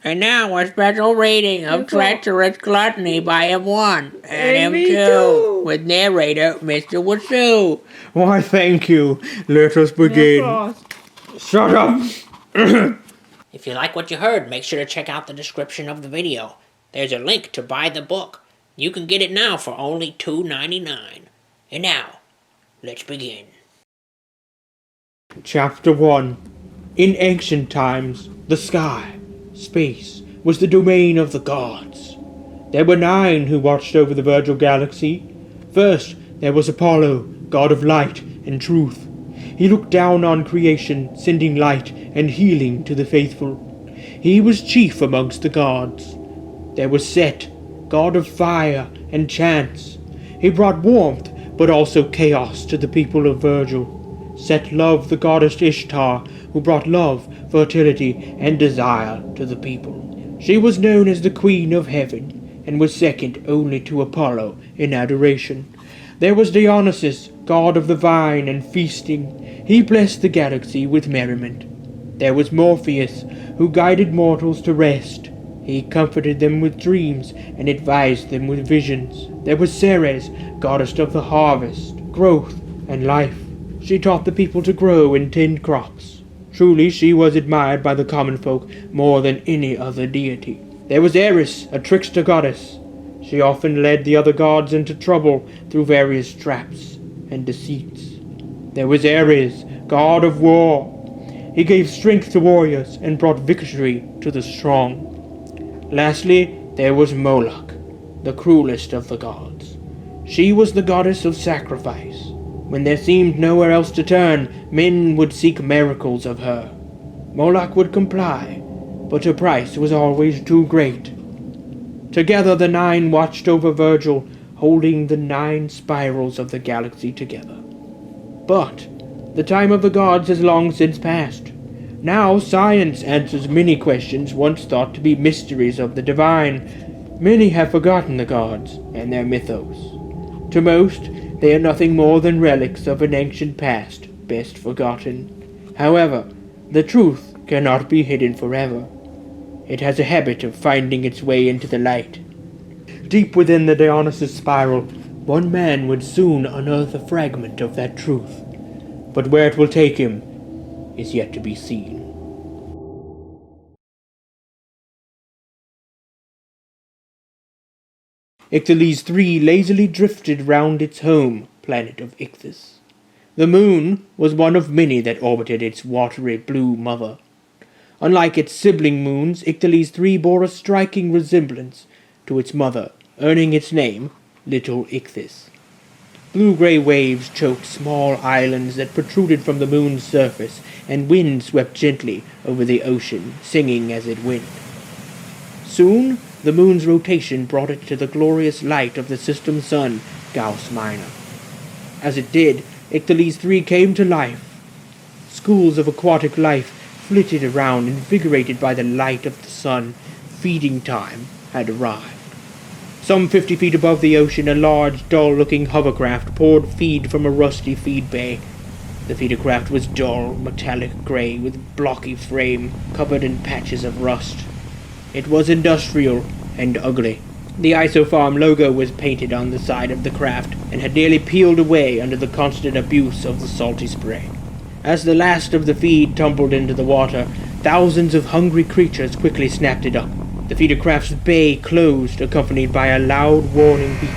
And now a special reading of Treacherous Gluttony by M1 and Me M2 too. with narrator Mr. Wasu. Why, thank you. Let us begin. Shut up! If you like what you heard, make sure to check out the description of the video. There's a link to buy the book. You can get it now for only $2.99. And now, let's begin. Chapter 1. In ancient times, the sky, space, was the domain of the gods. There were 9 who watched over the Virgil galaxy. First, there was Apollo, god of light and truth. He looked down on creation, sending light and healing to the faithful. He was chief amongst the gods. There was Set, god of fire and chance. He brought warmth, but also chaos to the people of Virgil. Set loved the goddess Ishtar, who brought love, fertility, and desire to the people. She was known as the Queen of Heaven, and was second only to Apollo in adoration. There was Dionysus, god of the vine and feasting. He blessed the galaxy with merriment. There was Morpheus, who guided mortals to rest. He comforted them with dreams and advised them with visions. There was Ceres, goddess of the harvest, growth, and life. She taught the people to grow and tend crops. Truly she was admired by the common folk more than any other deity. There was Eris, a trickster goddess. She often led the other gods into trouble through various traps and deceits. There was Ares, god of war. He gave strength to warriors and brought victory to the strong. Lastly, there was Moloch, the cruelest of the gods. She was the goddess of sacrifice. When there seemed nowhere else to turn, men would seek miracles of her. Moloch would comply, but her price was always too great. Together the 9 watched over Virgil, holding the 9 spirals of the galaxy together. But the time of the gods has long since passed. Now science answers many questions once thought to be mysteries of the divine. Many have forgotten the gods and their mythos. To most, they are nothing more than relics of an ancient past, best forgotten. However, the truth cannot be hidden forever. It has a habit of finding its way into the light. Deep within the Dionysus spiral, one man would soon unearth a fragment of that truth. But where it will take him is yet to be seen. Ictales 3 lazily drifted round its home planet of Ichthys. The moon was one of many that orbited its watery blue mother. Unlike its sibling moons, Ictales 3 bore a striking resemblance to its mother, earning its name, Little Ichthys. Blue-gray waves choked small islands that protruded from the moon's surface, and wind swept gently over the ocean, singing as it went. Soon, the moon's rotation brought it to the glorious light of the system sun, Gauss Minor. As it did, Ictales 3 came to life. Schools of aquatic life flitted around, invigorated by the light of the sun. Feeding time had arrived. Some 50 feet above the ocean, a large, dull-looking hovercraft poured feed from a rusty feed bay. The feeder craft was dull, metallic gray, with blocky frame, covered in patches of rust. It was industrial and ugly. The Isofarm logo was painted on the side of the craft, and had nearly peeled away under the constant abuse of the salty spray. As the last of the feed tumbled into the water, thousands of hungry creatures quickly snapped it up. The feeder craft's bay closed, accompanied by a loud warning beep.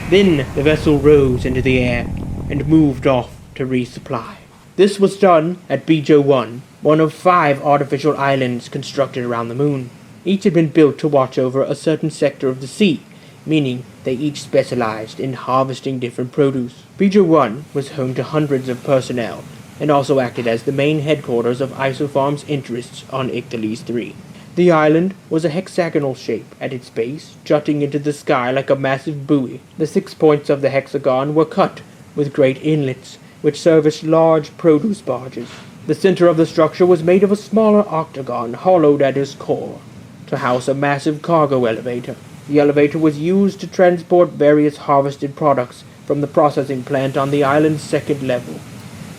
Then the vessel rose into the air and moved off to resupply. This was done at Bejo 1, one of 5 artificial islands constructed around the moon. Each had been built to watch over a certain sector of the sea, meaning they each specialized in harvesting different produce. Bejo 1 was home to hundreds of personnel, and also acted as the main headquarters of Isofarm's interests on Ictales 3. The island was a hexagonal shape at its base, jutting into the sky like a massive buoy. The 6 points of the hexagon were cut with great inlets, which serviced large produce barges. The center of the structure was made of a smaller octagon, hollowed at its core, to house a massive cargo elevator. The elevator was used to transport various harvested products from the processing plant on the island's 2nd level.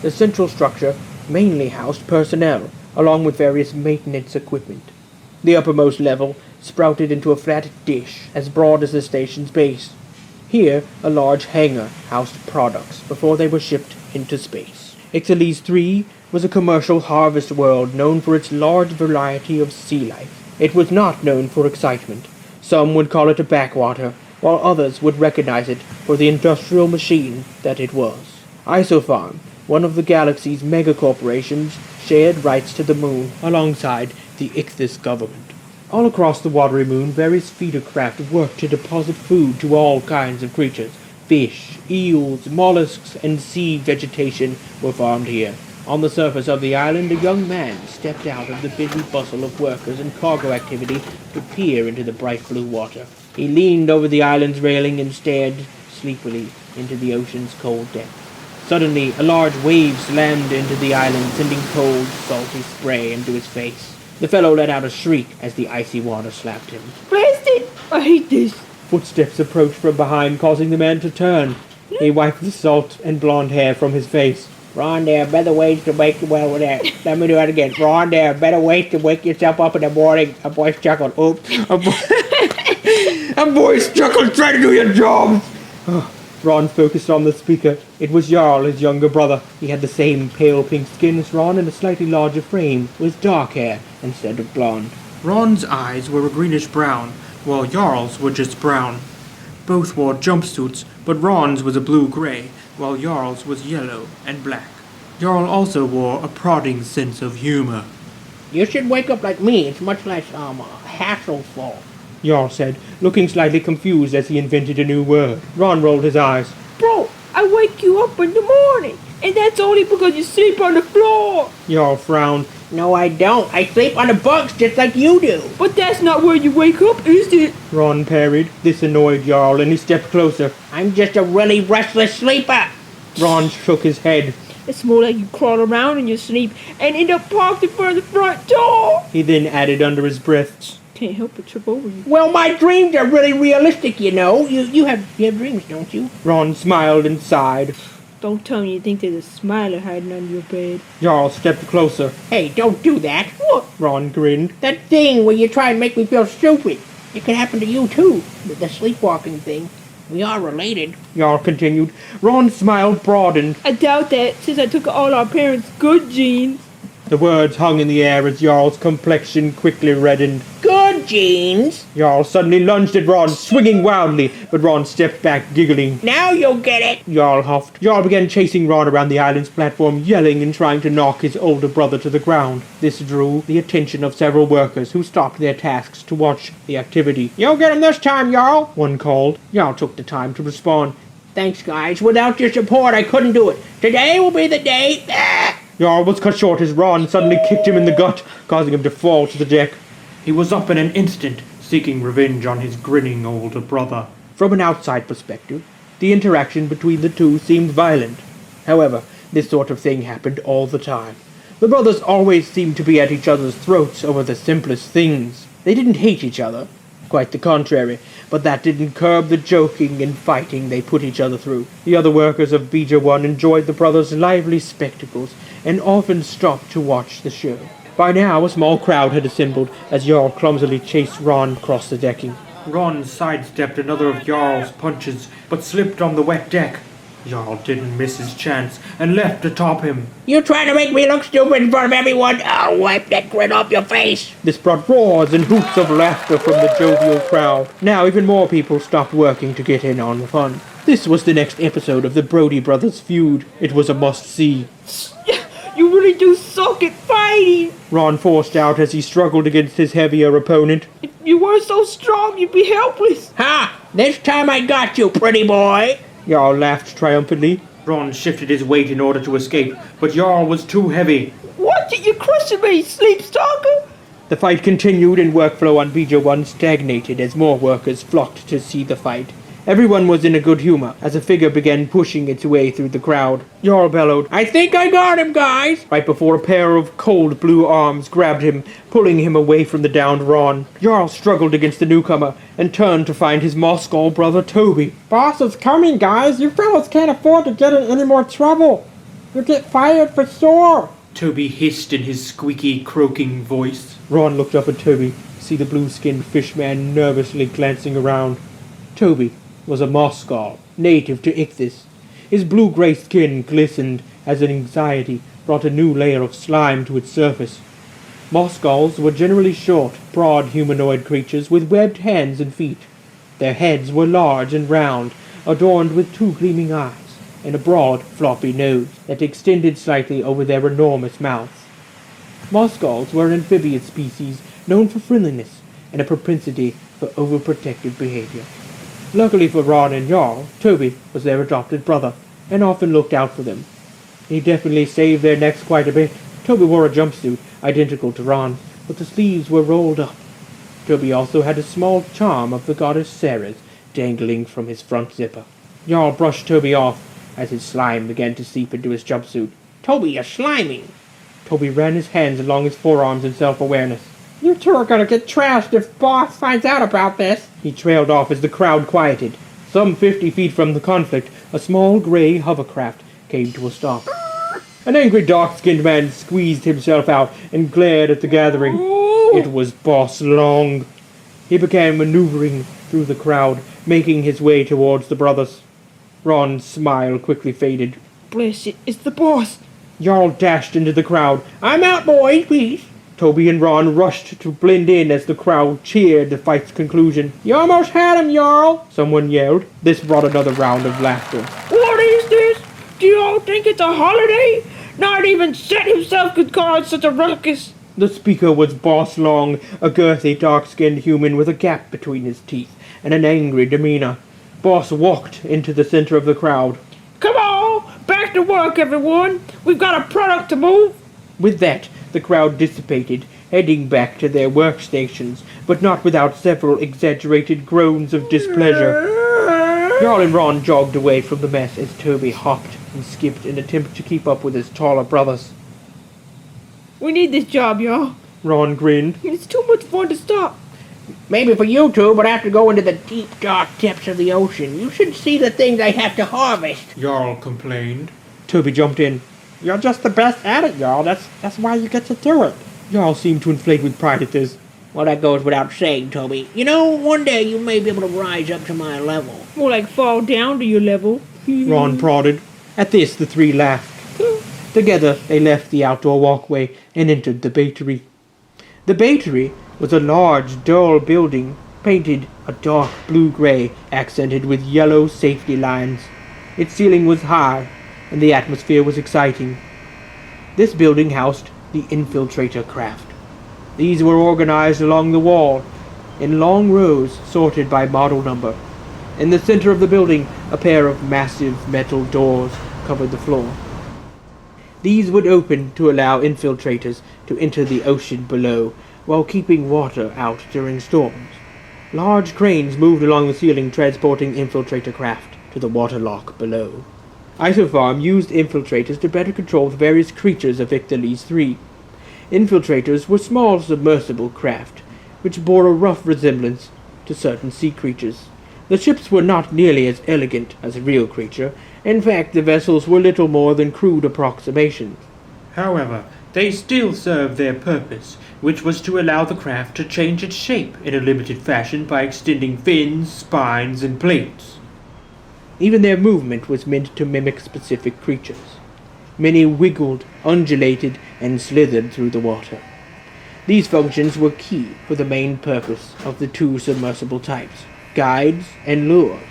The central structure mainly housed personnel, along with various maintenance equipment. The uppermost level sprouted into a flat dish as broad as the station's base. Here, a large hangar housed products before they were shipped into space. Ixalis 3 was a commercial harvest world known for its large variety of sea life. It was not known for excitement. Some would call it a backwater, while others would recognize it for the industrial machine that it was. Isofarm, one of the galaxy's megacorporations, shared rights to the moon alongside the Ichthys government. All across the watery moon, various feeder craft worked to deposit food to all kinds of creatures. Fish, eels, mollusks, and sea vegetation were farmed here. On the surface of the island, a young man stepped out of the busy bustle of workers and cargo activity to peer into the bright blue water. He leaned over the island's railing and stared sleepily into the ocean's cold depths. Suddenly, a large wave slammed into the island, sending cold, salty spray into his face. The fellow let out a shriek as the icy water slapped him. Blast it! I hate this! Footsteps approached from behind, causing the man to turn. He wiped the salt and blonde hair from his face. Ron, there are better ways to wake you well with that. Let me do that again. Ron, there are better ways to wake yourself up in the morning. A voice chuckled. Oops. A voice chuckled, try to do your job! Ron focused on the speaker. It was Jarl, his younger brother. He had the same pale pink skin as Ron and a slightly larger frame, with dark hair instead of blonde. Ron's eyes were a greenish-brown, while Jarl's were just brown. Both wore jumpsuits, but Ron's was a blue-gray, while Jarl's was yellow and black. Jarl also wore a prodding sense of humor. You should wake up like me. It's much less, hassleful. Jarl said, looking slightly confused as he invented a new word. Ron rolled his eyes. Bro, I wake you up in the morning, and that's only because you sleep on the floor. Jarl frowned. No, I don't. I sleep on the bunks just like you do. But that's not where you wake up, is it? Ron parried. This annoyed Jarl, and he stepped closer. I'm just a really restless sleeper. Ron shook his head. It's more like you crawl around in your sleep and end up parked in front of the front door. He then added under his breath. Can't help but trip over you. Well, my dreams are really realistic, you know. You have dreams, don't you? Ron smiled and sighed. Don't tell me you think there's a smiler hiding under your bed. Jarl stepped closer. Hey, don't do that. What? Ron grinned. That thing where you try and make me feel stupid. It could happen to you, too. The sleepwalking thing. We are related. Jarl continued. Ron's smile broadened. I doubt that, since I took all our parents' good genes. The words hung in the air as Jarl's complexion quickly reddened. Good genes. Jarl suddenly lunged at Ron, swinging wildly, but Ron stepped back, giggling. Now you'll get it. Jarl huffed. Jarl began chasing Ron around the island's platform, yelling and trying to knock his older brother to the ground. This drew the attention of several workers who stopped their tasks to watch the activity. You'll get him this time, Jarl. One called. Jarl took the time to respond. Thanks, guys. Without your support, I couldn't do it. Today will be the day. Jarl was cut short as Ron suddenly kicked him in the gut, causing him to fall to the deck. He was up in an instant, seeking revenge on his grinning older brother. From an outside perspective, the interaction between the two seemed violent. However, this sort of thing happened all the time. The brothers always seemed to be at each other's throats over the simplest things. They didn't hate each other. Quite the contrary, but that didn't curb the joking and fighting they put each other through. The other workers of Bija 1 enjoyed the brothers' lively spectacles and often stopped to watch the show. By now, a small crowd had assembled as Jarl clumsily chased Ron across the decking. Ron sidestepped another of Jarl's punches, but slipped on the wet deck. Jarl didn't miss his chance and leapt atop him. You trying to make me look stupid in front of everyone? I'll wipe that grin off your face. This brought roars and hoots of laughter from the jovial crowd. Now even more people stopped working to get in on the fun. This was the next episode of the Brody Brothers feud. It was a must-see. You really do suck at fighting. Ron forced out as he struggled against his heavier opponent. If you weren't so strong, you'd be helpless. Ha! This time I got you, pretty boy. Jarl laughed triumphantly. Ron shifted his weight in order to escape, but Jarl was too heavy. What did you crushing me, sleep stalker? The fight continued and workflow on Bija 1 stagnated as more workers flocked to see the fight. Everyone was in a good humor as a figure began pushing its way through the crowd. Jarl bellowed, I think I got him, guys. right before a pair of cold blue arms grabbed him, pulling him away from the downed Ron. Jarl struggled against the newcomer and turned to find his Moscow brother Toby. Boss is coming, guys. You fellas can't afford to get in any more trouble. You'll get fired for sure. Toby hissed in his squeaky, croaking voice. Ron looked up at Toby to see the blue-skinned fishman nervously glancing around. Toby was a moss gull, native to Ichthys. His blue-gray skin glistened as anxiety brought a new layer of slime to its surface. Moss gulls were generally short, broad humanoid creatures with webbed hands and feet. Their heads were large and round, adorned with two gleaming eyes, and a broad, floppy nose that extended slightly over their enormous mouths. Moss gulls were an amphibious species known for friendliness and a propensity for overprotective behavior. Luckily for Ron and Jarl, Toby was their adopted brother, and often looked out for them. He definitely saved their necks quite a bit. Toby wore a jumpsuit identical to Ron, but the sleeves were rolled up. Toby also had a small charm of the goddess Sarah's dangling from his front zipper. Jarl brushed Toby off as his slime began to seep into his jumpsuit. Toby, you're slimy. Toby ran his hands along his forearms in self-awareness. You two are gonna get trashed if Boss finds out about this. He trailed off as the crowd quieted. Some 50 feet from the conflict, a small gray hovercraft came to a stop. An angry dark-skinned man squeezed himself out and glared at the gathering. It was Boss Long. He began maneuvering through the crowd, making his way towards the brothers. Ron's smile quickly faded. Bless it, it's the boss. Jarl dashed into the crowd. I'm out, boys, peace. Toby and Ron rushed to blend in as the crowd cheered the fight's conclusion. You almost had him, Jarl, someone yelled. This brought another round of laughter. What is this? Do you all think it's a holiday? Not even Set himself could cause such a ruckus. The speaker was Boss Long, a girthy, dark-skinned human with a gap between his teeth and an angry demeanor. Boss walked into the center of the crowd. Come on, back to work, everyone. We've got a product to move. With that, the crowd dissipated, heading back to their workstations, but not without several exaggerated groans of displeasure. Jarl and Ron jogged away from the mess as Toby hopped and skipped in an attempt to keep up with his taller brothers. We need this job, y'all. Ron grinned. It's too much fun to stop. Maybe for you two, but after going to the deep, dark depths of the ocean, you should see the things I have to harvest. Jarl complained. Toby jumped in. You're just the best at it, y'all. That's why you get to do it. Jarl seemed to inflate with pride at this. Well, that goes without saying, Toby. You know, one day you may be able to rise up to my level. More like fall down to your level. Ron prodded. At this, the three laughed. Together, they left the outdoor walkway and entered the bakery. The bakery was a large, dull building, painted a dark blue-gray, accented with yellow safety lines. Its ceiling was high, and the atmosphere was exciting. This building housed the infiltrator craft. These were organized along the wall, in long rows sorted by model number. In the center of the building, a pair of massive metal doors covered the floor. These would open to allow infiltrators to enter the ocean below, while keeping water out during storms. Large cranes moved along the ceiling, transporting infiltrator craft to the waterlock below. Isofarm used infiltrators to better control the various creatures of Icthalese 3. Infiltrators were small submersible craft, which bore a rough resemblance to certain sea creatures. The ships were not nearly as elegant as a real creature. In fact, the vessels were little more than crude approximations. However, they still served their purpose, which was to allow the craft to change its shape in a limited fashion by extending fins, spines, and plates. Even their movement was meant to mimic specific creatures. Many wiggled, undulated, and slithered through the water. These functions were key for the main purpose of the two submersible types, guides and lures.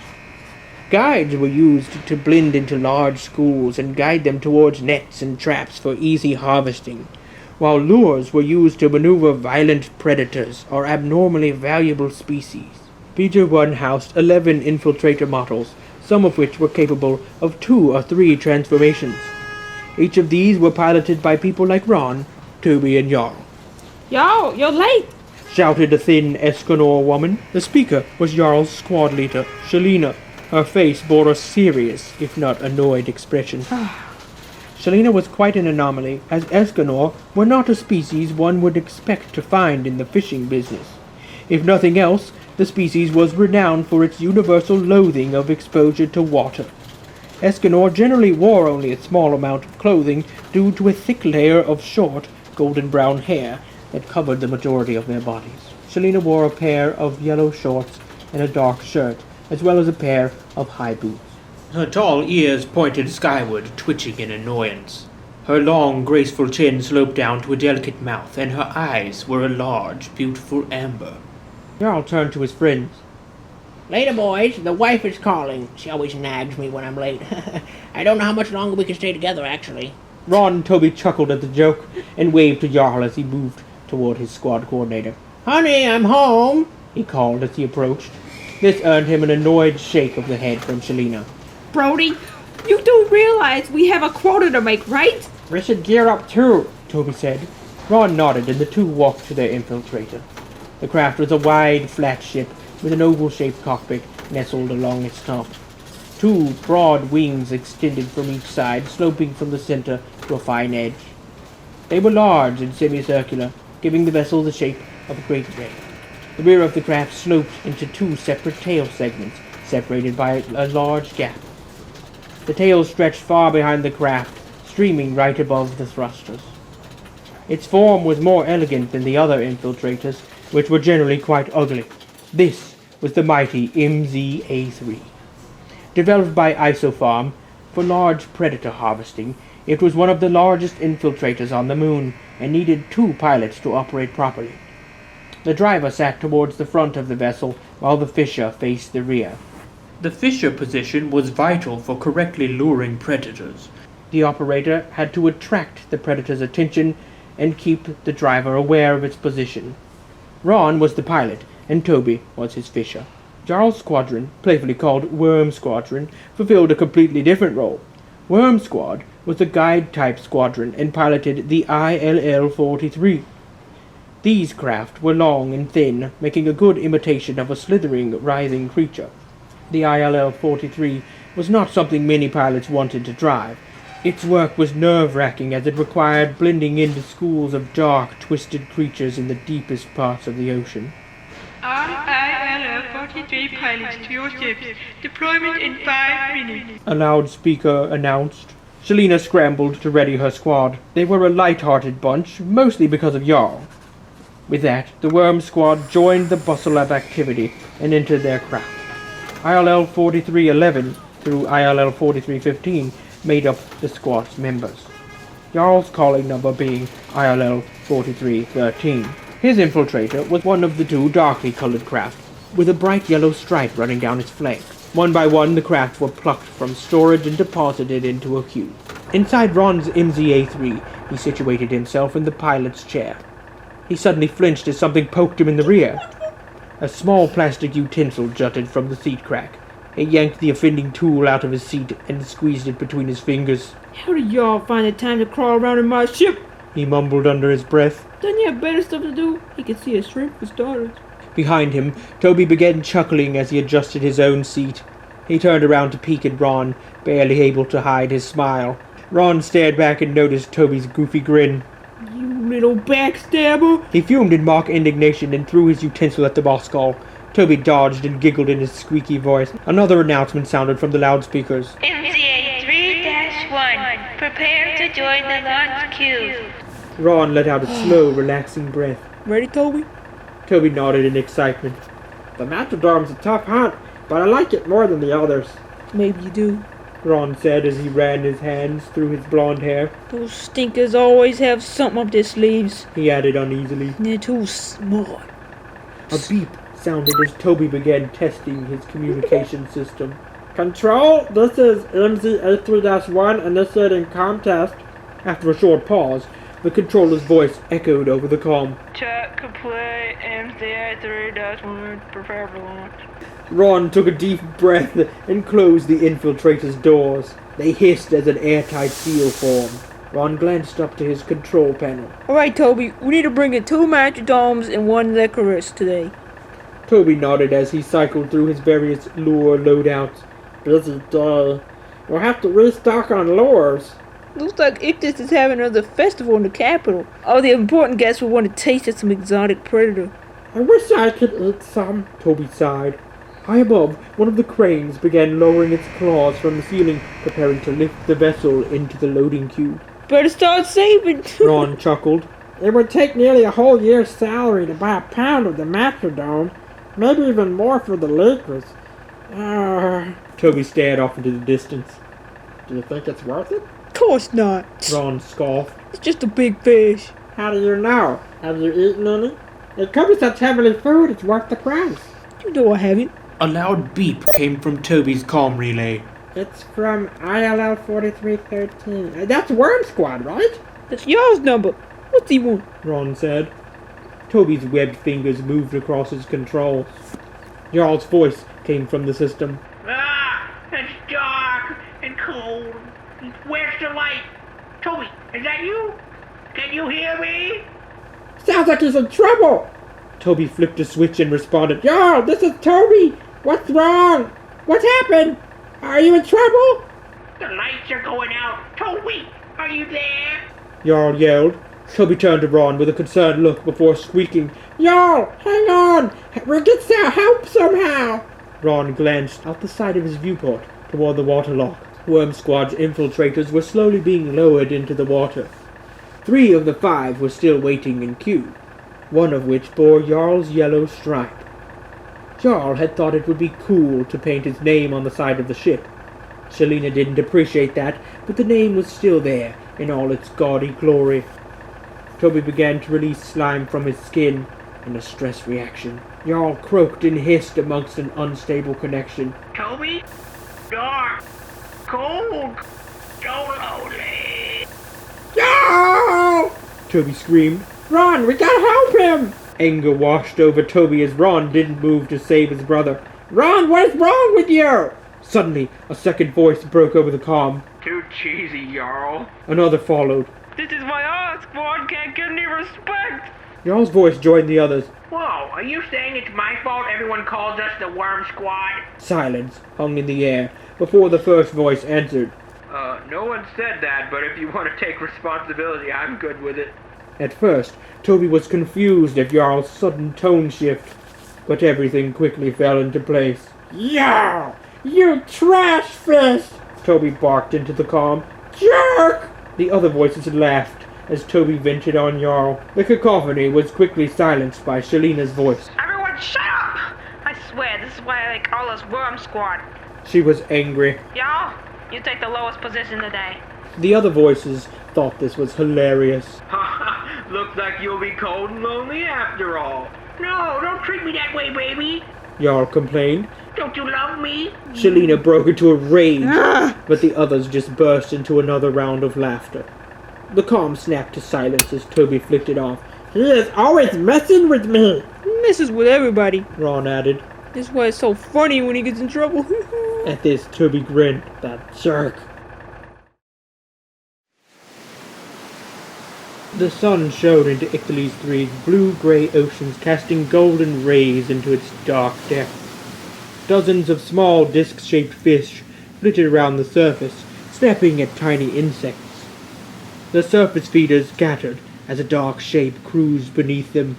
Guides were used to blend into large schools and guide them towards nets and traps for easy harvesting, while lures were used to maneuver violent predators or abnormally valuable species. Beta 1 housed 11 infiltrator models, some of which were capable of 2 or 3 transformations. Each of these were piloted by people like Ron, Toby, and Jarl. Y'all, you're late. Shouted a thin Escanor woman. The speaker was Jarl's squad leader, Shalina. Her face bore a serious, if not annoyed, expression. Shalina was quite an anomaly, as Escanor were not a species one would expect to find in the fishing business. If nothing else, the species was renowned for its universal loathing of exposure to water. Escanor generally wore only a small amount of clothing due to a thick layer of short, golden brown hair that covered the majority of their bodies. Selena wore a pair of yellow shorts and a dark shirt, as well as a pair of high boots. Her tall ears pointed skyward, twitching in annoyance. Her long, graceful chin sloped down to a delicate mouth, and her eyes were a large, beautiful amber. Jarl turned to his friends. Later, boys. The wife is calling. She always nags me when I'm late. I don't know how much longer we can stay together, actually. Ron and Toby chuckled at the joke and waved to Jarl as he moved toward his squad coordinator. Honey, I'm home, he called as he approached. This earned him an annoyed shake of the head from Selena. Brody, you do realize we have a quota to make, right? We should gear up too, Toby said. Ron nodded and the two walked to their infiltrator. The craft was a wide, flat ship with an oval-shaped cockpit nestled along its top. Two broad wings extended from each side, sloping from the center to a fine edge. They were large and semicircular, giving the vessel the shape of a great ray. The rear of the craft sloped into two separate tail segments, separated by a large gap. The tail stretched far behind the craft, streaming right above the thrusters. Its form was more elegant than the other infiltrators, which were generally quite ugly. This was the mighty MZA-3. Developed by Isofarm for large predator harvesting, it was one of the largest infiltrators on the moon and needed two pilots to operate properly. The driver sat towards the front of the vessel while the fisher faced the rear. The fisher position was vital for correctly luring predators. The operator had to attract the predator's attention and keep the driver aware of its position. Ron was the pilot, and Toby was his fisher. Jarl's squadron, playfully called Worm Squadron, fulfilled a completely different role. Worm Squad was a guide-type squadron and piloted the ILL-43. These craft were long and thin, making a good imitation of a slithering, writhing creature. The ILL-43 was not something many pilots wanted to drive. Its work was nerve-wracking as it required blending into schools of dark, twisted creatures in the deepest parts of the ocean. All ILL-43 pilots to your ships. Deployment in 5 minutes. A loudspeaker announced. Selena scrambled to ready her squad. They were a light-hearted bunch, mostly because of Jarl. With that, the Worm Squad joined the bustle of activity and entered their craft. ILL-4311 through ILL-4315 made up the squad's members, Jarl's calling number being ILL-4313. His infiltrator was one of the two darkly colored craft, with a bright yellow stripe running down its flank. One by one, the craft were plucked from storage and deposited into a queue. Inside Ron's MZA-3, he situated himself in the pilot's chair. He suddenly flinched as something poked him in the rear. A small plastic utensil jutted from the seat crack. He yanked the offending tool out of his seat and squeezed it between his fingers. How do y'all find the time to crawl around in my ship? He mumbled under his breath. Doesn't he have better stuff to do? He could see a shrimp for starters. Behind him, Toby began chuckling as he adjusted his own seat. He turned around to peek at Ron, barely able to hide his smile. Ron stared back and noticed Toby's goofy grin. You little backstabber! He fumed in mock indignation and threw his utensil at the boss call. Toby dodged and giggled in his squeaky voice. Another announcement sounded from the loudspeakers. MCA 3-1, prepare to join the launch queue. Ron let out a slow, relaxing breath. Ready, Toby? Toby nodded in excitement. The Matadorm's a tough hunt, but I like it more than the others. Maybe you do. Ron said as he ran his hands through his blonde hair. Those stinkers always have something up their sleeves. He added uneasily. They're too smart. A beep sounded as Toby began testing his communication system. Control, this is MZ-A3-1 initiating contest. After a short pause, the controller's voice echoed over the comm. Check complete, MCA 3-1, prepare for launch. Ron took a deep breath and closed the infiltrator's doors. They hissed as an airtight seal formed. Ron glanced up to his control panel. Alright, Toby, we need to bring in 2 Matadorms and 1 Licorice today. Toby nodded as he cycled through his various lure loadouts. Busy day. We'll have to restock on lures. Looks like Ictus is having another festival in the capital. All the important guests will want to taste of some exotic predator. I wish I could eat some. Toby sighed. High above, one of the cranes began lowering its claws from the ceiling, preparing to lift the vessel into the loading queue. Better start saving. Ron chuckled. It would take nearly a whole year's salary to buy a pound of the Metrodome. Maybe even more for the Lakers. Toby stared off into the distance. Do you think it's worth it? Of course not. Ron scoffed. It's just a big fish. How do you know? Have you eaten any? It could be such heavenly food, it's worth the price. You know I haven't. A loud beep came from Toby's comm relay. It's from ILL 4313. That's Worm Squad, right? That's y'all's number. What's he want? Ron said. Toby's webbed fingers moved across his controls. Jarl's voice came from the system. It's dark and cold. Where's the light? Toby, is that you? Can you hear me? Sounds like he's in trouble! Toby flipped a switch and responded. Yo, this is Toby! What's wrong? What happened? Are you in trouble? The lights are going out. Toby, are you there? Jarl yelled. Toby turned to Ron with a concerned look before squeaking. Yo, hang on! We'll get some help somehow! Ron glanced out the side of his viewport toward the waterlock. Worm Squad's infiltrators were slowly being lowered into the water. 3 of the 5 were still waiting in queue, one of which bore Jarl's yellow stripe. Jarl had thought it would be cool to paint his name on the side of the ship. Selena didn't appreciate that, but the name was still there in all its gaudy glory. Toby began to release slime from his skin in a stress reaction. Jarl croaked and hissed amongst an unstable connection. Toby? Dark. Cold. So lonely. Yo! Toby screamed. Ron, we gotta help him! Anger washed over Toby as Ron didn't move to save his brother. Ron, what is wrong with you? Suddenly, a second voice broke over the comm. Too cheesy, Jarl. Another followed. This is why our squad can't get any respect. Jarl's voice joined the others. Whoa, are you saying it's my fault everyone calls us the Worm Squad? Silence hung in the air before the first voice answered. No one said that, but if you want to take responsibility, I'm good with it. At first, Toby was confused at Jarl's sudden tone shift, but everything quickly fell into place. Yo! You trash fish! Toby barked into the comm. Jerk! The other voices laughed as Toby vented on Jarl. The cacophony was quickly silenced by Selena's voice. Everyone shut up! I swear, this is why they call us Worm Squad. She was angry. Y'all, you take the lowest position today. The other voices thought this was hilarious. Looks like you'll be cold and lonely after all. No, don't treat me that way, baby. Jarl complained. Don't you love me? Selena broke into a rage, but the others just burst into another round of laughter. The comm snapped to silence as Toby flicked it off. He is always messing with me! He messes with everybody. Ron added. That's why it's so funny when he gets in trouble. At this, Toby grinned. That jerk. The sun shone into Icthalys III's blue-gray oceans, casting golden rays into its dark depths. Dozens of small disc-shaped fish flitted around the surface, snapping at tiny insects. The surface feeders scattered as a dark shape cruised beneath them.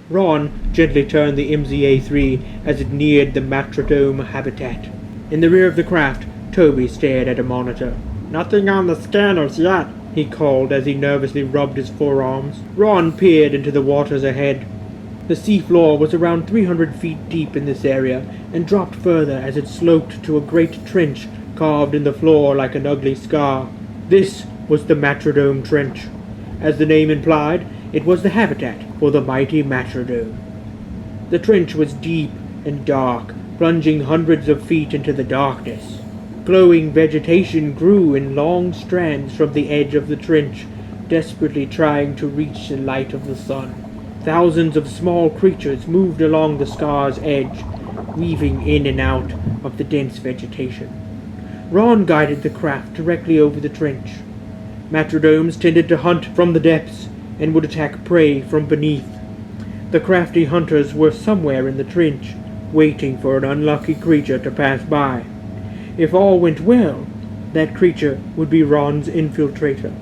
Ron gently turned the MZA-3 as it neared the Metrodome habitat. In the rear of the craft, Toby stared at a monitor. Nothing on the scanners yet, he called as he nervously rubbed his forearms. Ron peered into the waters ahead. The seafloor was around 300 feet deep in this area, and dropped further as it sloped to a great trench carved in the floor like an ugly scar. This was the Metrodome Trench. As the name implied, it was the habitat for the mighty Metrodome. The trench was deep and dark, plunging hundreds of feet into the darkness. Glowing vegetation grew in long strands from the edge of the trench, desperately trying to reach the light of the sun. Thousands of small creatures moved along the scar's edge, weaving in and out of the dense vegetation. Ron guided the craft directly over the trench. Metrodomes tended to hunt from the depths and would attack prey from beneath. The crafty hunters were somewhere in the trench, waiting for an unlucky creature to pass by. If all went well, that creature would be Ron's infiltrator.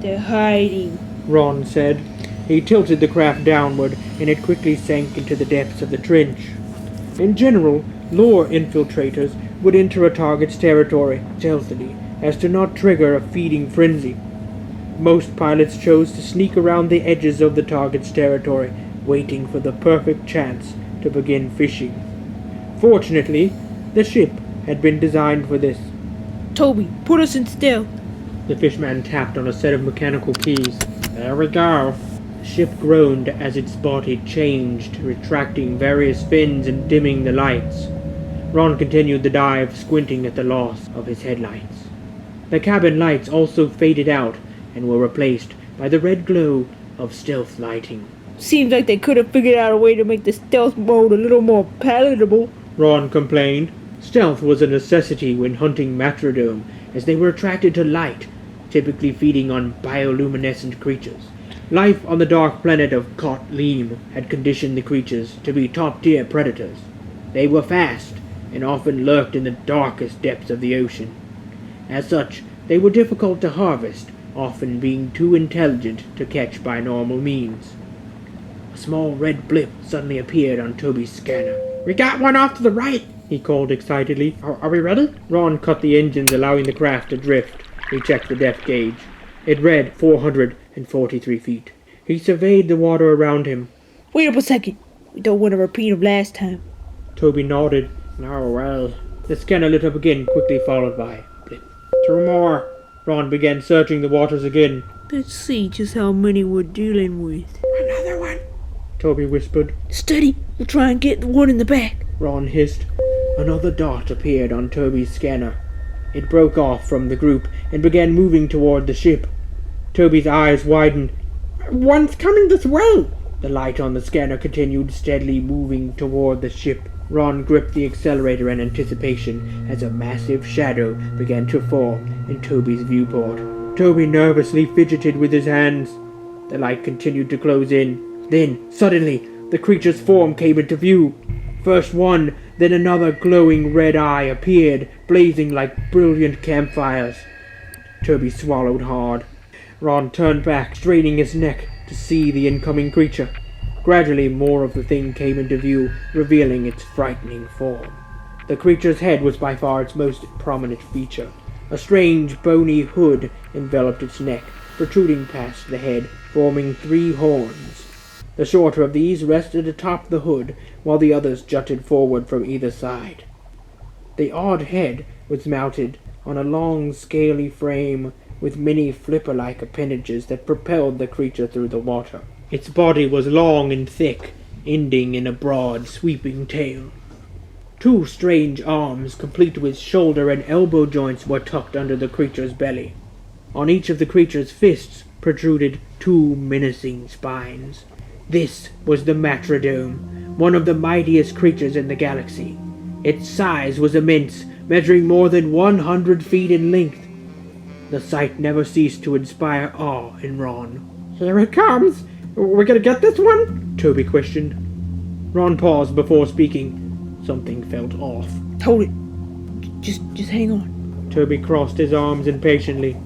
They're hiding, Ron said. He tilted the craft downward, and it quickly sank into the depths of the trench. In general, lore infiltrators would enter a target's territory stealthily as to not trigger a feeding frenzy. Most pilots chose to sneak around the edges of the target's territory, waiting for the perfect chance to begin fishing. Fortunately, the ship had been designed for this. Toby, put us in stealth. The fishman tapped on a set of mechanical keys. There we go. The ship groaned as its body changed, retracting various fins and dimming the lights. Ron continued the dive, squinting at the loss of his headlights. The cabin lights also faded out and were replaced by the red glow of stealth lighting. Seems like they could have figured out a way to make the stealth mode a little more palatable. Ron complained. Stealth was a necessity when hunting Matrodome, as they were attracted to light, typically feeding on bioluminescent creatures. Life on the dark planet of Kot-Leem had conditioned the creatures to be top-tier predators. They were fast, and often lurked in the darkest depths of the ocean. As such, they were difficult to harvest, often being too intelligent to catch by normal means. A small red blip suddenly appeared on Toby's scanner. We got one off to the right, he called excitedly. Are we ready? Ron cut the engines, allowing the craft to drift. He checked the depth gauge. It read 443 feet. He surveyed the water around him. Wait up a second. We don't want a repeat of last time. Toby nodded. Oh, well. The scanner lit up again, quickly followed by blip. 2 more. Ron began searching the waters again. Let's see just how many we're dealing with. Another one. Toby whispered. Steady. We'll try and get the one in the back. Ron hissed. Another dot appeared on Toby's scanner. It broke off from the group and began moving toward the ship. Toby's eyes widened. One's coming this way. The light on the scanner continued steadily moving toward the ship. Ron gripped the accelerator in anticipation as a massive shadow began to form in Toby's viewport. Toby nervously fidgeted with his hands. The light continued to close in. Then, suddenly, the creature's form came into view. First one, then another glowing red eye appeared, blazing like brilliant campfires. Toby swallowed hard. Ron turned back, straining his neck to see the incoming creature. Gradually, more of the thing came into view, revealing its frightening form. The creature's head was by far its most prominent feature. A strange, bony hood enveloped its neck, protruding past the head, forming 3 horns. The shorter of these rested atop the hood, while the others jutted forward from either side. The odd head was mounted on a long, scaly frame with many flipper-like appendages that propelled the creature through the water. Its body was long and thick, ending in a broad, sweeping tail. 2 strange arms, complete with shoulder and elbow joints, were tucked under the creature's belly. On each of the creature's fists protruded 2 menacing spines. This was the Matrodome, one of the mightiest creatures in the galaxy. Its size was immense, measuring more than 100 feet in length. The sight never ceased to inspire awe in Ron. Here it comes. We're gonna get this one? Toby questioned. Ron paused before speaking. Something felt off. Hold it. Just hang on. Toby crossed his arms impatiently.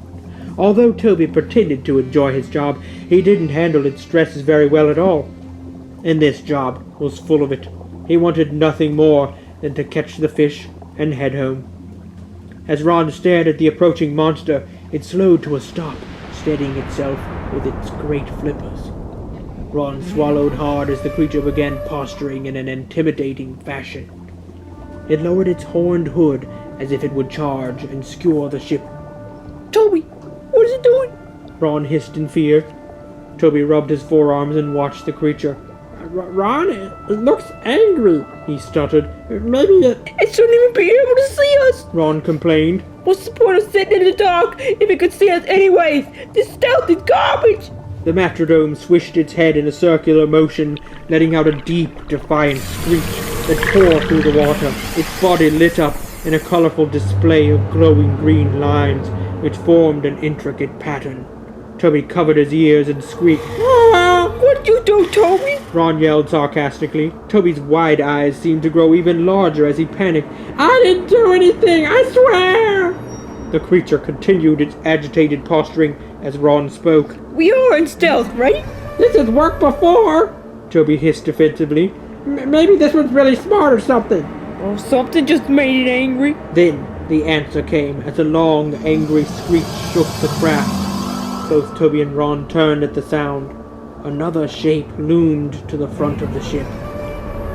Although Toby pretended to enjoy his job, he didn't handle its stresses very well at all. And this job was full of it. He wanted nothing more than to catch the fish and head home. As Ron stared at the approaching monster, it slowed to a stop, steadying itself with its great flippers. Ron swallowed hard as the creature began posturing in an intimidating fashion. It lowered its horned hood as if it would charge and skewer the ship. Toby, what is it doing? Ron hissed in fear. Toby rubbed his forearms and watched the creature. Ron, it looks angry, he stuttered. Maybe It shouldn't even be able to see us. Ron complained. What's the point of sitting in the dark if it could see us anyways? This stealth is garbage. The Matrodome swished its head in a circular motion, letting out a deep, defiant screech that tore through the water. Its body lit up in a colorful display of glowing green lines, which formed an intricate pattern. Toby covered his ears and squeaked. What'd you do, Toby? Ron yelled sarcastically. Toby's wide eyes seemed to grow even larger as he panicked. I didn't do anything, I swear! The creature continued its agitated posturing as Ron spoke. We are in stealth, right? This has worked before! Toby hissed defensively. Maybe this one's really smart or something. Or something just made it angry. Then the answer came as a long, angry screech shook the craft. Both Toby and Ron turned at the sound. Another shape loomed to the front of the ship.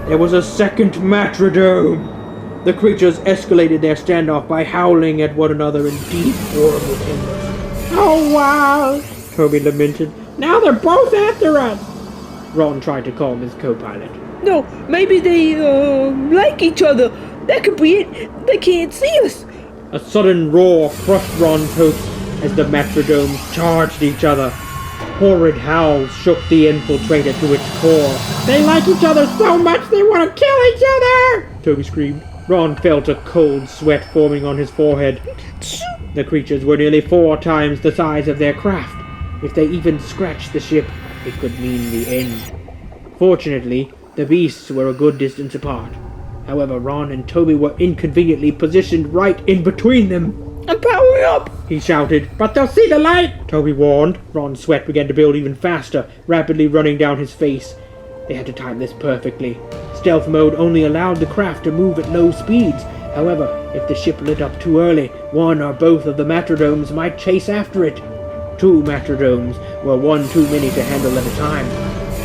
There was a second Matrodome! The creatures escalated their standoff by howling at one another in deep, horrible timbers. Oh, wow. Toby lamented. Now they're both after us. Ron tried to calm his co-pilot. No, maybe they, like each other. That could be it. They can't see us. A sudden roar crushed Ron's hopes as the Matrodomes charged each other. Horrid howls shook the infiltrator to its core. They like each other so much they want to kill each other! Toby screamed. Ron felt a cold sweat forming on his forehead. The creatures were nearly 4 times the size of their craft. If they even scratched the ship, it could mean the end. Fortunately, the beasts were a good distance apart. However, Ron and Toby were inconveniently positioned right in between them. I'm powering up! He shouted. But they'll see the light! Toby warned. Ron's sweat began to build even faster, rapidly running down his face. They had to time this perfectly. Stealth mode only allowed the craft to move at low speeds. However, if the ship lit up too early, one or both of the Matrodomes might chase after it. 2 Matrodomes were one too many to handle at a time.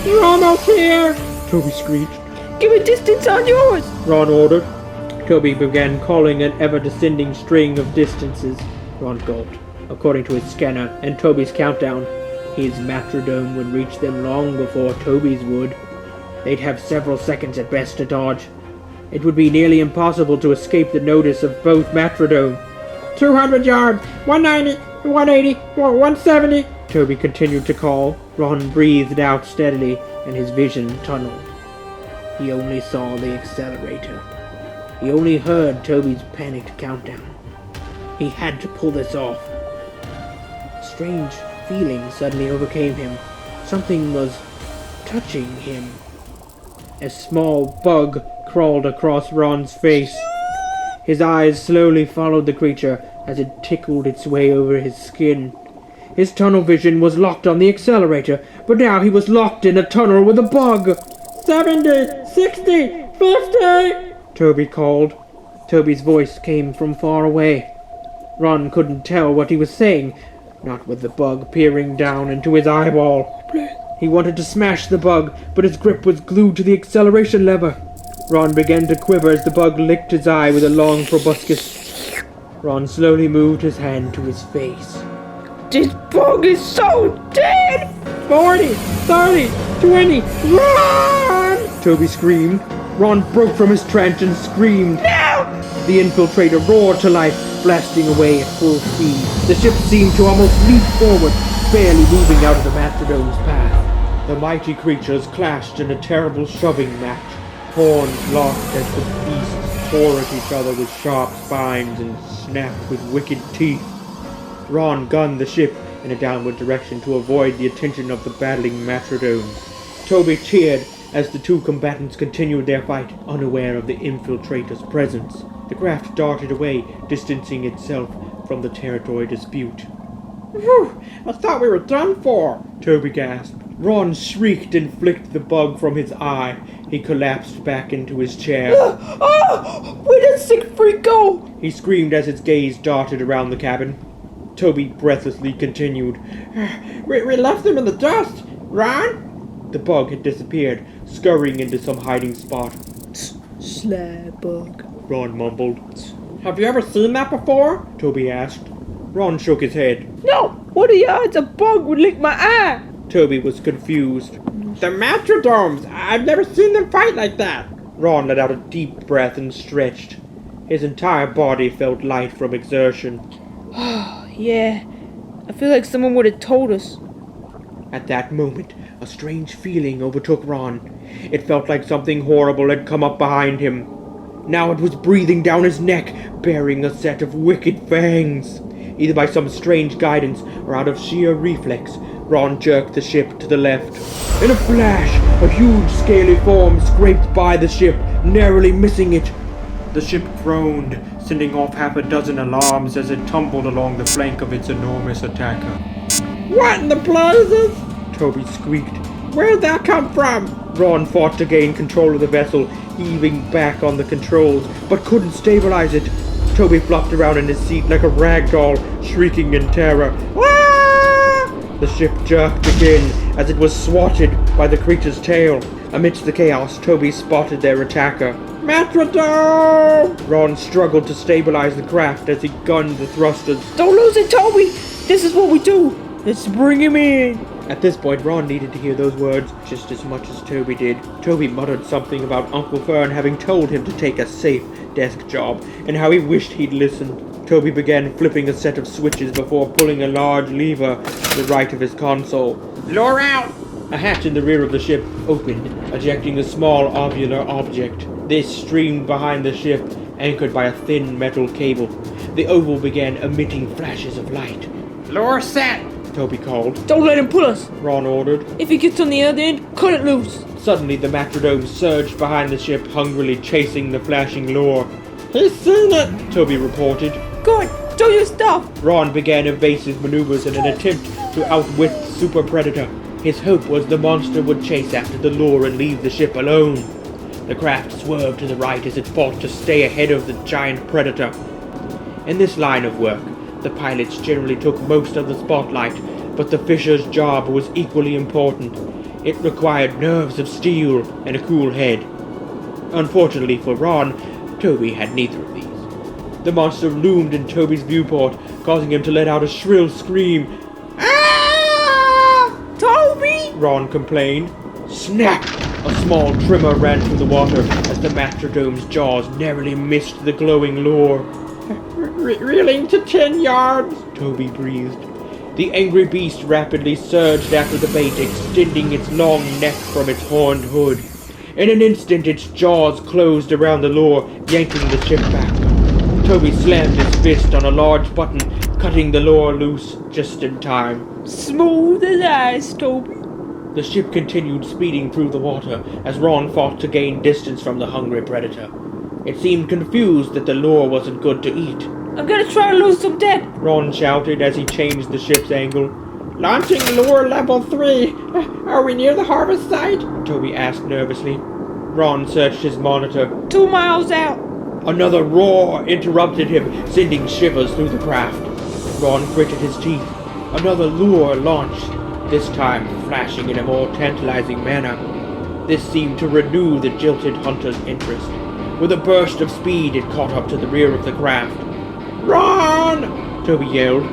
You're almost here! Toby screeched. Give a distance on yours! Ron ordered. Toby began calling an ever-descending string of distances. Ron gulped. According to his scanner and Toby's countdown, his Matrodome would reach them long before Toby's would. They'd have several seconds at best to dodge. It would be nearly impossible to escape the notice of both Matrodome. 200 yards, 190, 180, 170. Toby continued to call. Ron breathed out steadily, and his vision tunneled. He only saw the accelerator. He only heard Toby's panicked countdown. He had to pull this off. A strange feeling suddenly overcame him. Something was touching him. A small bug crawled across Ron's face. His eyes slowly followed the creature as it tickled its way over his skin. His tunnel vision was locked on the accelerator, but now he was locked in a tunnel with a bug. 70, 60, 50! Toby called. Toby's voice came from far away. Ron couldn't tell what he was saying, not with the bug peering down into his eyeball. He wanted to smash the bug, but his grip was glued to the acceleration lever. Ron began to quiver as the bug licked his eye with a long proboscis. Ron slowly moved his hand to his face. This bug is so dead! 40, 30, 20, run! Toby screamed. Ron broke from his trance and screamed. No! The infiltrator roared to life, blasting away at full speed. The ship seemed to almost leap forward, barely moving out of the Matrodome's path. The mighty creatures clashed in a terrible shoving match. Horns locked as the beasts tore at each other with sharp spines and snapped with wicked teeth. Ron gunned the ship in a downward direction to avoid the attention of the battling Matrodomes. Toby cheered as the 2 combatants continued their fight, unaware of the infiltrator's presence. The craft darted away, distancing itself from the territory dispute. Whew, I thought we were done for. Toby gasped. Ron shrieked and flicked the bug from his eye. He collapsed back into his chair. Where did Siegfried go? He screamed as his gaze darted around the cabin. Toby breathlessly continued. We left them in the dust. Ron? The bug had disappeared, scurrying into some hiding spot. Sly bug. Ron mumbled. Have you ever seen that before? Toby asked. Ron shook his head. No! What are the odds a bug would lick my eye? Toby was confused. The Matrodomes! I've never seen them fight like that! Ron let out a deep breath and stretched. His entire body felt light from exertion. Yeah, I feel like someone would have told us. At that moment, a strange feeling overtook Ron. It felt like something horrible had come up behind him. Now it was breathing down his neck, bearing a set of wicked fangs. Either by some strange guidance or out of sheer reflex, Ron jerked the ship to the left. In a flash, a huge scaly form scraped by the ship, narrowly missing it. The ship groaned, sending off half a dozen alarms as it tumbled along the flank of its enormous attacker. What in the blazes? Toby squeaked. Where'd that come from? Ron fought to gain control of the vessel, heaving back on the controls, but couldn't stabilize it. Toby flopped around in his seat like a rag doll, shrieking in terror. Ah! The ship jerked again as it was swatted by the creature's tail. Amidst the chaos, Toby spotted their attacker. Metrodome! Ron struggled to stabilize the craft as he gunned the thrusters. Don't lose it, Toby! This is what we do! Let's bring him in! At this point, Ron needed to hear those words just as much as Toby did. Toby muttered something about Uncle Fern having told him to take a safe desk job, and how he wished he'd listened. Toby began flipping a set of switches before pulling a large lever to the right of his console. Lure out! A hatch in the rear of the ship opened, ejecting a small ovular object. This streamed behind the ship, anchored by a thin metal cable. The oval began emitting flashes of light. Lure set! Toby called. Don't let him pull us! Ron ordered. If he gets on the other end, cut it loose! Suddenly, the Matrodome surged behind the ship, hungrily chasing the flashing lure. He's seen it! Toby reported. Good! Do your stuff! Ron began evasive maneuvers in an attempt to outwit the Super Predator. His hope was the monster would chase after the lure and leave the ship alone. The craft swerved to the right as it fought to stay ahead of the giant predator. In this line of work, the pilots generally took most of the spotlight, but the fisher's job was equally important. It required nerves of steel and a cool head. Unfortunately for Ron, Toby had neither of these. The monster loomed in Toby's viewport, causing him to let out a shrill scream. Ah! Toby! Ron complained. Snap! A small tremor ran through the water as the Matrodome's jaws narrowly missed the glowing lure. Reeling to 10 yards, Toby breathed. The angry beast rapidly surged after the bait, extending its long neck from its horned hood. In an instant, its jaws closed around the lure, yanking the ship back. Toby slammed his fist on a large button, cutting the lure loose just in time. Smooth as ice, Toby. The ship continued speeding through the water as Ron fought to gain distance from the hungry predator. It seemed confused that the lure wasn't good to eat. I'm gonna try to lose some depth! Ron shouted as he changed the ship's angle. Launching lure level 3. Are we near the harvest site? Toby asked nervously. Ron searched his monitor. 2 miles out! Another roar interrupted him, sending shivers through the craft. Ron gritted his teeth. Another lure launched, this time flashing in a more tantalizing manner. This seemed to renew the jilted hunter's interest. With a burst of speed, it caught up to the rear of the craft. Run! Toby yelled.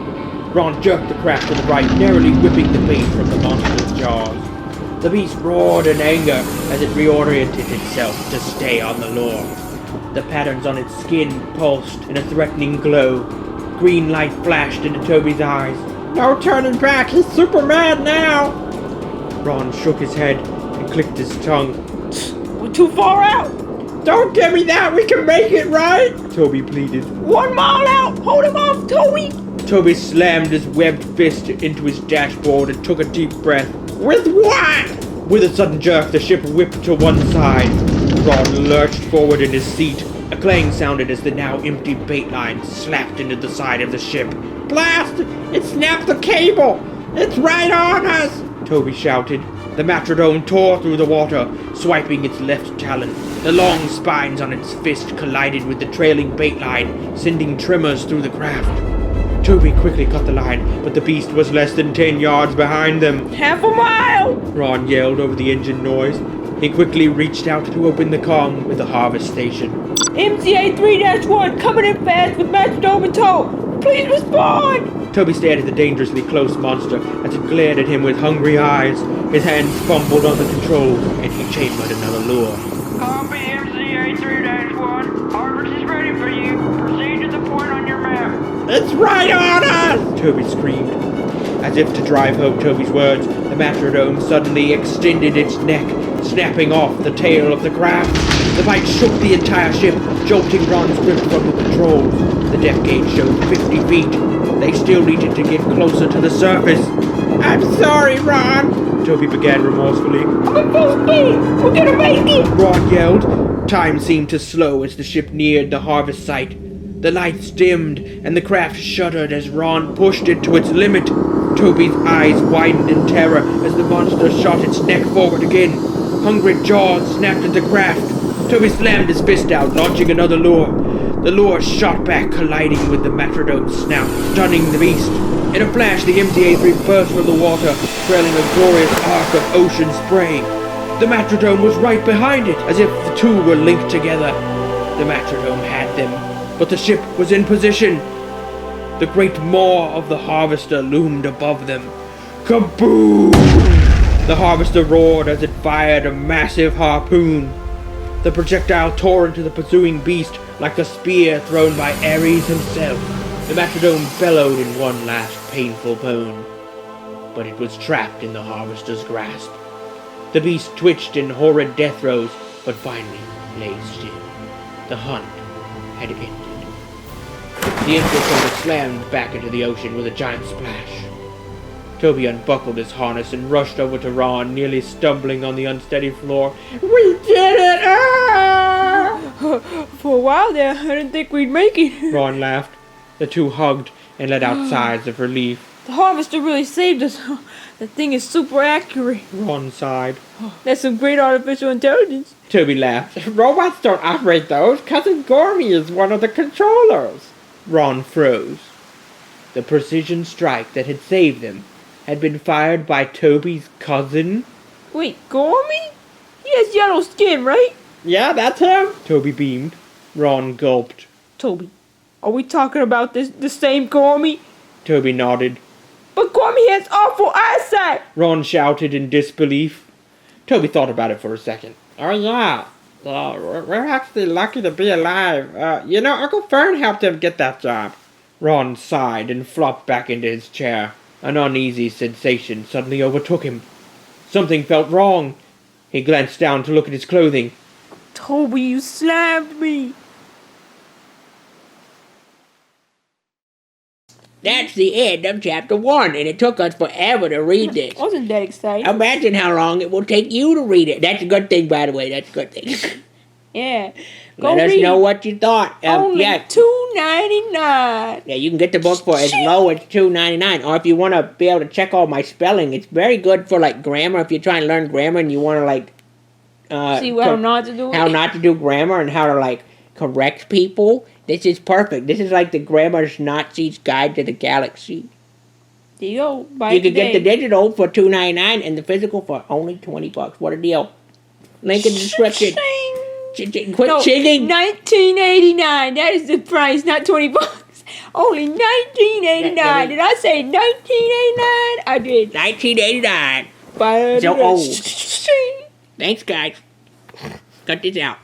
Ron jerked the craft to the right, narrowly whipping the bait from the monster's jaws. The beast roared in anger as it reoriented itself to stay on the lure. The patterns on its skin pulsed in a threatening glow. Green light flashed into Toby's eyes. No turning back, he's super mad now! Ron shook his head and clicked his tongue. We're too far out! Don't give me that, we can make it, right? Toby pleaded. 1 mile out! Hold him off, Toby! Toby slammed his webbed fist into his dashboard and took a deep breath. With what? With a sudden jerk, the ship whipped to one side. Ron lurched forward in his seat. A clang sounded as the now empty bait line slapped into the side of the ship. Blast! It snapped the cable! It's right on us! Toby shouted. The Matrodome tore through the water, swiping its left talon. The long spines on its fist collided with the trailing bait line, sending tremors through the craft. Toby quickly cut the line, but the beast was less than 10 yards behind them. Half a mile! Ron yelled over the engine noise. He quickly reached out to open the comm with the harvest station. MCA 3-1 coming in fast with Matrodome in tow! Please respond! Toby stared at the dangerously close monster as it glared at him with hungry eyes. His hands fumbled on the controls, and he chambered another lure. Copy MCA 3-1. Harvest is ready for you. Proceed to the point on your map. It's right on us! Toby screamed. As if to drive home Toby's words, the Matrodome suddenly extended its neck, snapping off the tail of the craft. The bite shook the entire ship, jolting Ron's grip from the controls. The depth gauge showed 50 feet. They still needed to get closer to the surface. I'm sorry, Ron! Toby began remorsefully. I'm at full speed! We're gonna make it! Ron yelled. Time seemed to slow as the ship neared the harvest site. The lights dimmed, and the craft shuddered as Ron pushed it to its limit. Toby's eyes widened in terror as the monster shot its neck forward again. Hungry jaws snapped into graft. Toby slammed his fist out, launching another lure. The lure shot back, colliding with the Metrodome's snout, stunning the beast. In a flash, the MTA-3 burst from the water, trailing a glorious arc of ocean spray. The Metrodome was right behind it, as if the two were linked together. The Metrodome had them, but the ship was in position. The great maw of the Harvester loomed above them. Kaboom! The Harvester roared as it fired a massive harpoon. The projectile tore into the pursuing beast like a spear thrown by Ares himself. The Metrodome bellowed in one last painful moan, but it was trapped in the Harvester's grasp. The beast twitched in horrid death throes, but finally lay still. The hunt had ended. The infiltrator slammed back into the ocean with a giant splash. Toby unbuckled his harness and rushed over to Ron, nearly stumbling on the unsteady floor. We did it! Ah! For a while there, I didn't think we'd make it. Ron laughed. The two hugged and let out sighs of relief. The Harvester really saved us. The thing is super accurate. Ron sighed. That's some great artificial intelligence. Toby laughed. Robots don't operate those. Cousin Gormy is one of the controllers. Ron froze. The precision strike that had saved them had been fired by Toby's cousin? Wait, Gormy? He has yellow skin, right? Yeah, that's him. Toby beamed. Ron gulped. Toby, are we talking about the same Gormy? Toby nodded. But Gormy has awful eyesight! Ron shouted in disbelief. Toby thought about it for a second. Oh, yeah. We're actually lucky to be alive. Uncle Fern helped him get that job. Ron sighed and flopped back into his chair. An uneasy sensation suddenly overtook him. Something felt wrong. He glanced down to look at his clothing. Toby, you slammed me! That's the end of chapter 1, and it took us forever to read this. Wasn't that exciting? Imagine how long it will take you to read it. That's a good thing, by the way. That's a good thing. Yeah. Go Let us read. know what you thought. Only Yeah, $2.99. yeah, you can get the book for as low as $2.99. Or if you want to be able to check all my spelling, it's very good for like grammar. If you're trying to learn grammar and you want to like See how not to do it? how not to do grammar and how to like correct people. This is perfect. This is like the Grammar's Nazi's Guide to the Galaxy. There you go. Buy You it can get the today. digital for $2.99 and the physical for only $20. What a deal! Link in the description. Quit singing. $19.89. That is the price, not $20. Only $19.89. Did I say $19.89? I did. $19.89. Buy it So today. old. Thanks, guys. Cut this out.